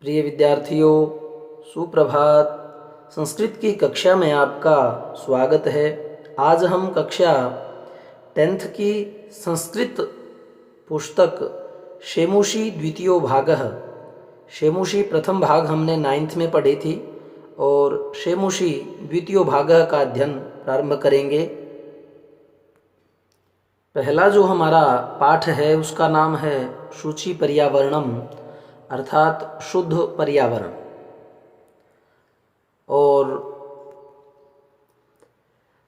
प्रिय विद्यार्थियों, सुप्रभात। संस्कृत की कक्षा में आपका स्वागत है। आज हम कक्षा 10th की संस्कृत पुस्तक शेमुषी द्वितीयो भागः, शेमुषी प्रथम भाग हमने 9th में पढ़ी थी और शेमुषी द्वितीयो भागः का अध्ययन प्रारंभ करेंगे। पहला जो हमारा पाठ है उसका नाम है शुचि पर्यावरणम, अर्थात शुद्ध पर्यावरण। और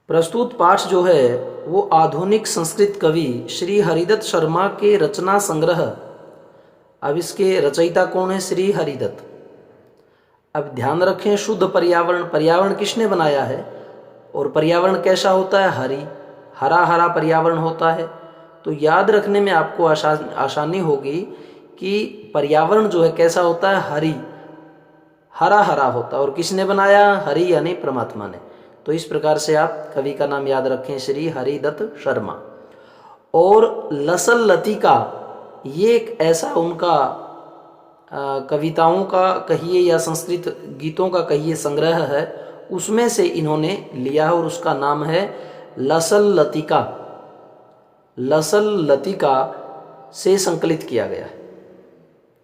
प्रस्तुत पाठ जो है वो आधुनिक संस्कृत कवि श्री हरिदत्त शर्मा के रचना संग्रह। अब इसके रचयिता कौन है? श्री हरिदत्त। अब ध्यान रखें, शुद्ध पर्यावरण, पर्यावरण किसने बनाया है और पर्यावरण कैसा होता है? हरा हरा पर्यावरण होता है। तो याद रखने में आपको आसानी होगी कि पर्यावरण जो है कैसा होता है? हरा हरा होता है। और किसने बनाया? हरि यानी परमात्मा ने। तो इस प्रकार से आप कवि का नाम याद रखें, श्री हरिदत्त शर्मा। और लसल लतिका, ये एक ऐसा उनका कविताओं का कहिए या संस्कृत गीतों का कहिए संग्रह है, उसमें से इन्होंने लिया है और उसका नाम है लसल लतिका। लसल लतिका से संकलित किया गया है।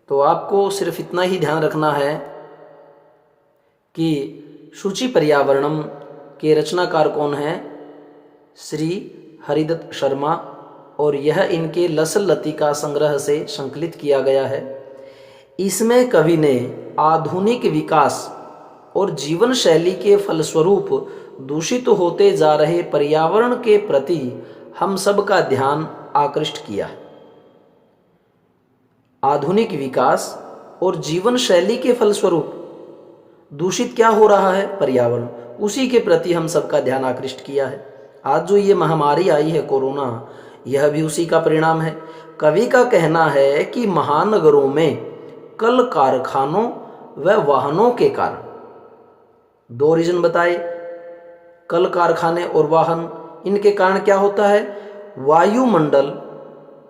तो आपको सिर्फ इतना ही ध्यान रखना है कि शुचि पर्यावरणम के रचनाकार कौन है? श्री हरिदत्त शर्मा। और यह इनके लसल लतिका संग्रह से संकलित किया गया है। इसमें कवि ने आधुनिक विकास और जीवन शैली के फलस्वरूप दूषित होते जा रहे पर्यावरण के प्रति हम सब का ध्यान आकृष्ट किया है। आधुनिक विकास और जीवन शैली के फलस्वरूप दूषित क्या हो रहा है? पर्यावरण। उसी के प्रति हम सबका ध्यान आकृष्ट किया है। आज जो ये महामारी आई है कोरोना, यह भी उसी का परिणाम है। कवि का कहना है कि महानगरों में कल कारखानों व वाहनों के कारण, दो रीजन बताए, कल कारखाने और वाहन, इनके कारण क्या होता है? वायुमंडल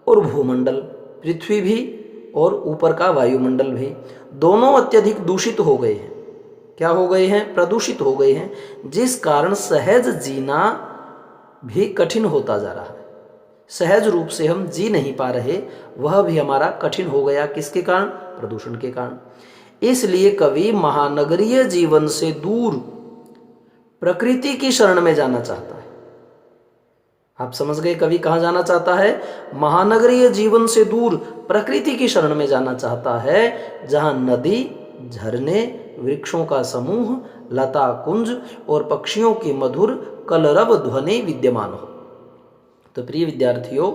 और भूमंडल, पृथ्वी भी और ऊपर का वायुमंडल भी, दोनों अत्यधिक दूषित हो गए हैं। क्या हो गए हैं? प्रदूषित हो गए हैं, जिस कारण सहज जीना भी कठिन होता जा रहा है। सहज रूप से हम जी नहीं पा रहे, वह भी हमारा कठिन हो गया। किसके कारण? प्रदूषण के कारण। इसलिए कवि महानगरीय जीवन से दूर प्रकृति की शरण में जाना चाहता है। आप समझ गए कवि कहाँ जाना चाहता है? महानगरीय जीवन से दूर प्रकृति की शरण में जाना चाहता है, जहां नदी, झरने, वृक्षों का समूह, लता कुंज और पक्षियों की मधुर कलरव ध्वनि विद्यमान हो। तो प्रिय विद्यार्थियों,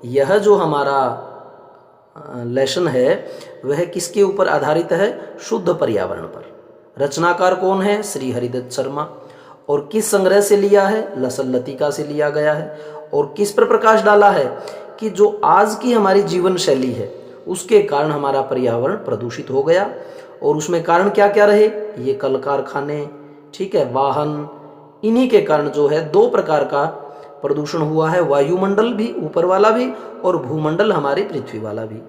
यह जो हमारा लेसन है वह किसके ऊपर आधारित है? शुद्ध पर्यावरण पर। रचनाकार कौन है? श्री हरिदत्त शर्मा। और किस संग्रह से लिया है? लसल लतिका से लिया गया है। और किस पर प्रकाश डाला है कि जो आज की हमारी जीवन शैली है उसके कारण हमारा पर्यावरण प्रदूषित हो गया। और उसमें कारण क्या क्या रहे? ये कल कारखाने, ठीक है, वाहन, इन्हीं के कारण जो है दो प्रकार का प्रदूषण हुआ है। वायुमंडल भी, ऊपर वाला भी, और भूमंडल हमारी पृथ्वी वाला भी।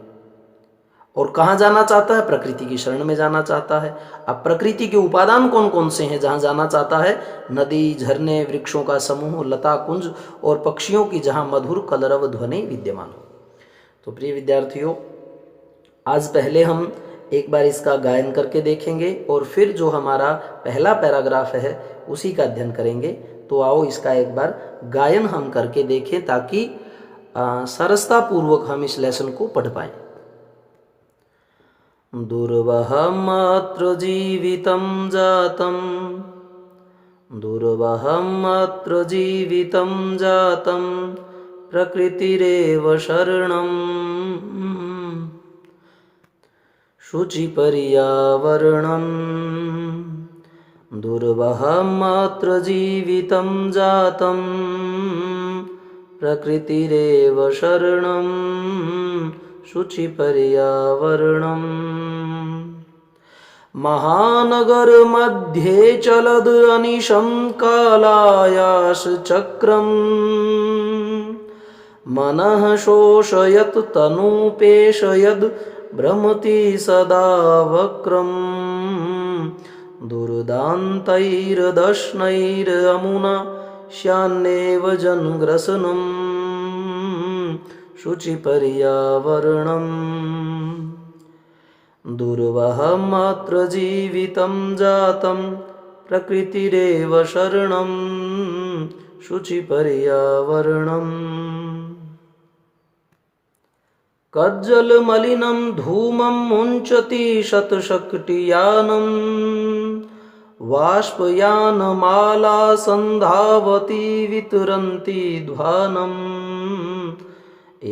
और कहाँ जाना चाहता है? प्रकृति की शरण में जाना चाहता है। अब प्रकृति के उपादान कौन कौन से हैं जहाँ जाना चाहता है? नदी, झरने, वृक्षों का समूह, लता कुंज और पक्षियों की जहाँ मधुर कलरव ध्वनि विद्यमान हो। तो प्रिय विद्यार्थियों, आज पहले हम एक बार इसका गायन करके देखेंगे और फिर जो हमारा पहला पैराग्राफ है उसी का अध्ययन करेंगे। तो आओ इसका एक बार गायन हम करके देखें ताकि सरसता पूर्वक हम इस लेसन को पढ़ पाएं। दुर्वहमत्र जीवितं जातं, दुर्वहमत्र जीवितं जातं, प्रकृतिरेव शरणं, शुचि पर्यावरणं। दुर्वहमत्र जीवितं जातं, प्रकृतिरेव शरणं, शुचि पर्यावरणं। महानगर मध्ये चलद अनिशं कालायास चक्रं, मनः शोषयत तनुपेशयद भ्रमति सदा वक्रम दुर्दान्तैर्दर्शनैरमुना श्यान्नेव जनग्रसनम् शुचिपर्यावरणम् दुर्वहमत्र जीवितं जातं प्रकृतिरेव शरणं शुचिपर्यावरणम् कज्जलमलिनं धूमं मुञ्चति शतशक्तियानं वाष्पयानमाला सन्धावति वितरन्ति ध्वानं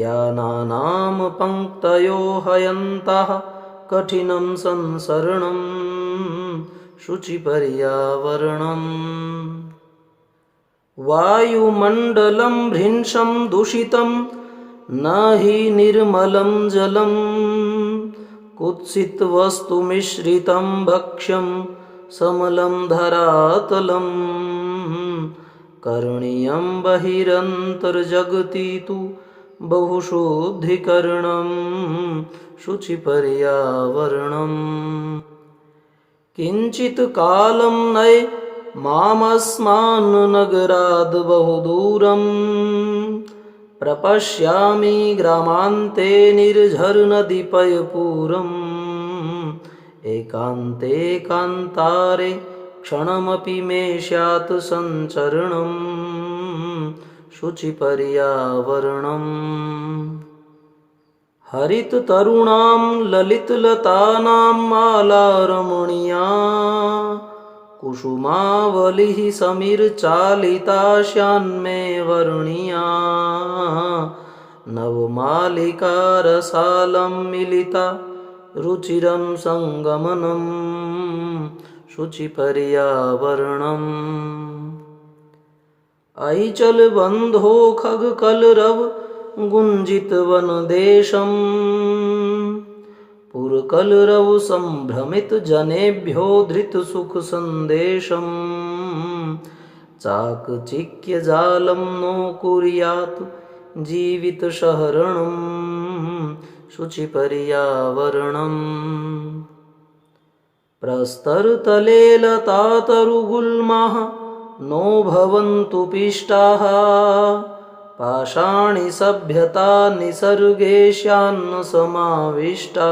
यानानां पङ्क्तयो हयन्तः कठिनं संसरणं शुचिपर्यावरणम् वायुमण्डलं भृंशं दूषितं न हि निर्मलं जलं कुत्सित वस्तुमिश्रितं भक्ष्यं समलं धरातलं करणीयं बहिरन्तर्जगति तु बहुशुद्धिकरणं शुचिपर्यावरणम् किञ्चित् कालं नये मामस्मान् नगराद् बहुदूरं प्रपश्यामि ग्रामान्ते निर्झरनदीपयपूरम् एकान्ते कान्तारे क्षणमपि मे स्यात् सञ्चरणं शुचिपर्यावरणम् हरिततरुणां ललितलतानां मालारमणीया कुसुमावलिः समीरचालिता श्यान्मे वर्णीया नवमालिकारसालं मिलिता रुचिरं संगमनं शुचिपर्यावरणम् ऐचलबन्धो खगकलरव गुञ्जितवनदेशम् पुरकलरव सम्भ्रमितजनेभ्यो धृतसुखसन्देशम् चाकचिक्यजालं नो कुर्यात् जीवितशहरणं शुचिपर्यावरणम् प्रस्तरतले लतातरुगुल्माः नो भवन्तु पिष्टाः पाषाणि सभ्यता निसर्गेशान्न समाविष्टा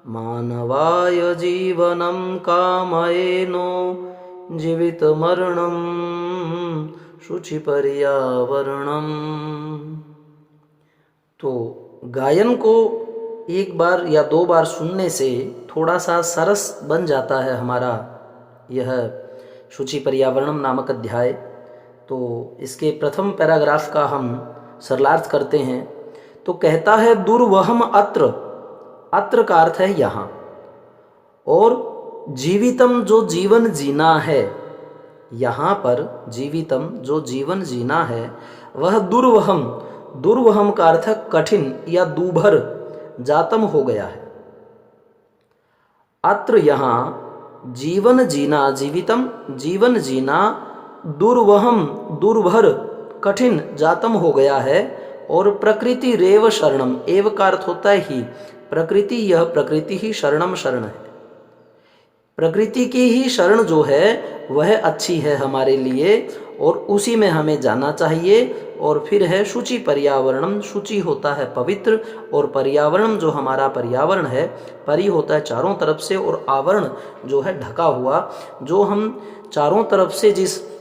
मानवाय जीवनं कामयेनो जीवितमरणं शुचिपर्यावरणम्। तो गायन को एक बार या दो बार सुनने से थोड़ा सा सरस बन जाता है हमारा यह शुचिपर्यावरणम नामक अध्याय। तो इसके प्रथम पैराग्राफ का हम सरलार्थ करते हैं। तो कहता है दुर्वहम अत्र, अत्र का अर्थ है यहाँ, और जीवितम जो जीवन जीना है, यहाँ पर जीवितम जो जीवन जीना है वह दुर्वहम, दुर्वहम का अर्थ है कठिन या दूभर, जातम हो गया है। अत्र यहाँ जीवन जीना, जीवितम जीवन जीना, दुर्वहम दुर्भर कठिन जातम हो गया है। और प्रकृति रेव शरणम, एव का अर्थ होता है ही, प्रकृति, यह प्रकृति ही शरणम शरण है। प्रकृति की ही शरण जो है वह अच्छी है हमारे लिए और उसी में हमें जाना चाहिए। और फिर है शुचि पर्यावरणम, शुचि होता है पवित्र, और पर्यावरणम जो हमारा पर्यावरण है, परि होता है चारों तरफ से, और आवरण जो है ढका हुआ, जो हम चारों तरफ से जिस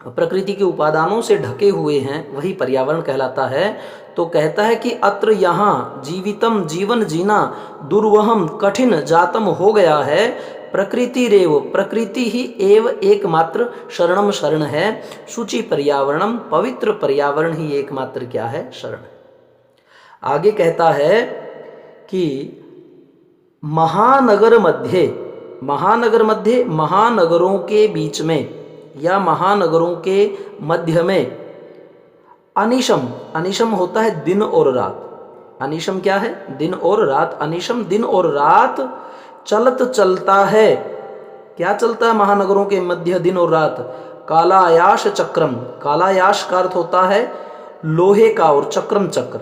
प्रकृति के उपादानों से ढके हुए हैं वही पर्यावरण कहलाता है। तो कहता है कि अत्र यहाँ जीवितम जीवन जीना, दुर्वहम कठिन जातम हो गया है, प्रकृति रेव प्रकृति ही एव एकमात्र शरणम शरण है, शुचि पर्यावरणम पवित्र पर्यावरण ही एकमात्र क्या है, शरण है। आगे कहता है कि महानगर मध्य, महानगर मध्य महानगरों के बीच में या महानगरों के मध्य में, अनिशम, अनिशम होता है दिन और रात, अनिशम क्या है, दिन और रात, अनिशम दिन और रात चलत चलता है। क्या चलता है महानगरों के मध्य दिन और रात, कालायाश चक्रम, कालायाश का अर्थ होता है लोहे का और चक्रम चक्र,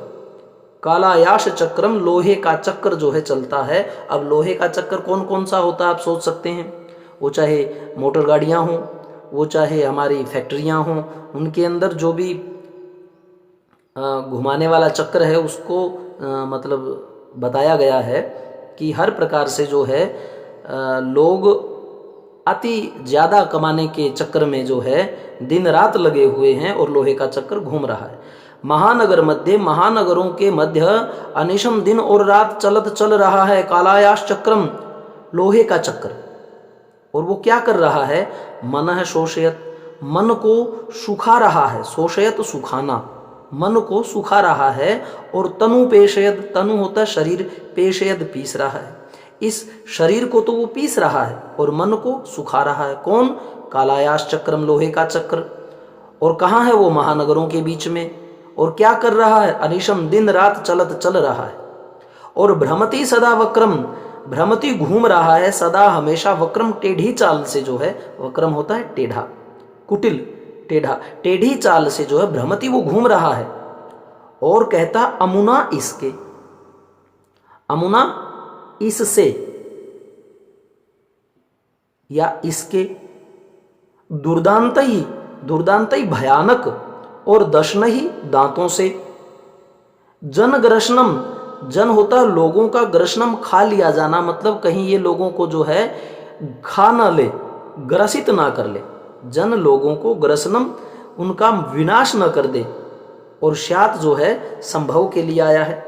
कालायाश चक्रम, लोहे का चक्र जो है चलता है। अब लोहे का चक्र कौन कौन सा होता है आप सोच सकते हैं। वो चाहे मोटर गाड़ियाँ हों, वो चाहे हमारी फैक्ट्रियाँ हों, उनके अंदर जो भी घुमाने वाला चक्र है उसको मतलब बताया गया है कि हर प्रकार से जो है लोग अति ज़्यादा कमाने के चक्कर में जो है दिन रात लगे हुए हैं और लोहे का चक्र घूम रहा है। महानगर मध्य, महानगरों के मध्य अनिशम दिन और रात चलत चल रहा है कालायाश चक्रम, लोहे का चक्र। और वो क्या कर रहा है, मन शोषयत, मन को सुखा रहा है। शोषयत सुखाना, मन को सुखा रहा है। और तनु पेशयद, तनु होता है शरीर, पेशयद पीस रहा है। इस शरीर को तो वो पीस रहा है और मन को सुखा रहा है। कौन, कालायाश चक्रम, लोहे का चक्र। और कहाँ है वो, महानगरों के बीच में। और क्या कर रहा है, अनिशम दिन रात चलत चल रहा है। और भ्रमति सदा वक्रम, भ्रमति घूम रहा है सदा हमेशा, वक्रम टेढ़ी चाल से जो है, वक्रम होता है टेढ़ा, कुटिल, टेढ़ा, टेढ़ी चाल से जो है भ्रमति वो घूम रहा है। और कहता अमुना इसके, अमुना इससे या इसके, दुर्दांत ही, दुर्दांत ही भयानक, और दशन ही दांतों से। जन ग्रसनम, जन होता है लोगों का, ग्रसनम खा लिया जाना, मतलब कहीं ये लोगों को जो है खा ना ले, ग्रसित ना कर ले। जन लोगों को, ग्रसनम उनका विनाश न कर दे। और श्यात जो है संभव के लिए आया है।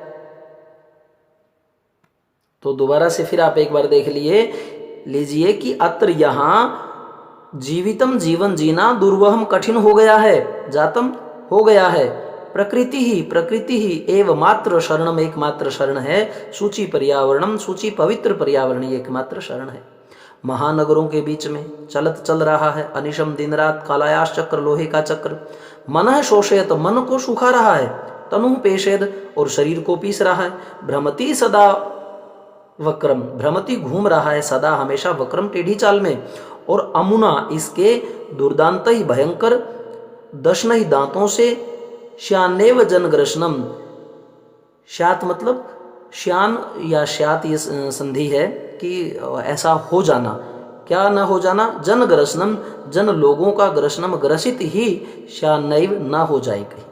तो दोबारा से फिर आप एक बार देख लीजिए कि अत्र यहाँ जीवितम, जीवन जीना, दुर्वहम कठिन हो गया है, जातम हो गया है। प्रकृति ही एव मात्र शरणम, एकमात्र शरण है। सूची पर्यावरणम, सूची पवित्र पर्यावरण एकमात्र शरण है। महानगरों के बीच में चलत चल रहा है अनिशम दिन रात, कालायाश चक्र, लोहे का चक्र। मन शोषयत, मन को सुखा रहा है। तनु पेशेद, और शरीर को पीस रहा है। भ्रमति सदा वक्रम, भ्रमति घूम रहा है सदा हमेशा, वक्रम टेढ़ी चाल में। और अमुना इसके, दुर्दांत ही भयंकर, दशन ही दांतों से। श्यानेव जन ग्रसनम, श्यात मतलब श्यान या श्यात ये संधि है कि ऐसा हो जाना, क्या न हो जाना, जन ग्रसनम, जन लोगों का, ग्रसनम ग्रसित ही, श्यानैव न हो जाए कहीं।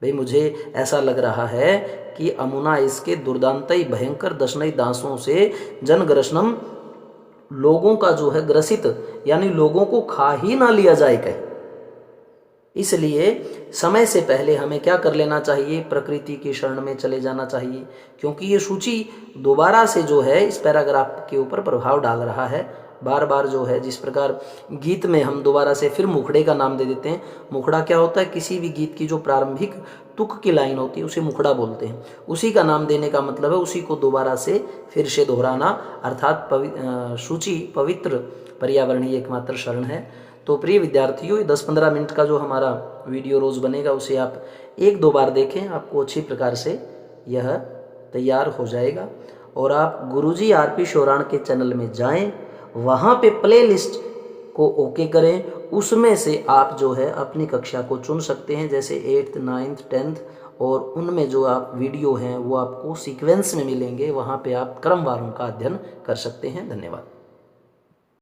भाई मुझे ऐसा लग रहा है कि अमुना इसके, दुर्दांतई भयंकर, दशनई दांसों से, जन ग्रसनम लोगों का जो है ग्रसित, यानी लोगों को खा ही ना लिया जाए कहीं। इसलिए समय से पहले हमें क्या कर लेना चाहिए, प्रकृति की शरण में चले जाना चाहिए। क्योंकि ये सूची दोबारा से जो है इस पैराग्राफ के ऊपर प्रभाव डाल रहा है। बार बार जो है, जिस प्रकार गीत में हम दोबारा से फिर मुखड़े का नाम दे देते हैं। मुखड़ा क्या होता है, किसी भी गीत की जो प्रारंभिक तुक की लाइन होती है उसे मुखड़ा बोलते हैं। उसी का नाम देने का मतलब है उसी को दोबारा से फिर से दोहराना, अर्थात सूची पवित्र पर्यावरणीय एकमात्र शरण है। तो प्रिय विद्यार्थियों, 10-15 मिनट का जो हमारा वीडियो रोज़ बनेगा उसे आप 1-2 बार देखें, आपको अच्छी प्रकार से यह तैयार हो जाएगा। और आप गुरुजी आरपी शोराण के चैनल में जाएं, वहाँ पे प्लेलिस्ट को ओके करें, उसमें से आप जो है अपनी कक्षा को चुन सकते हैं, जैसे 8th, 9th, 10th, और उनमें जो आप वीडियो हैं वो आपको सीक्वेंस में मिलेंगे। वहाँ पे आप क्रमवार उनका अध्ययन कर सकते हैं। धन्यवाद।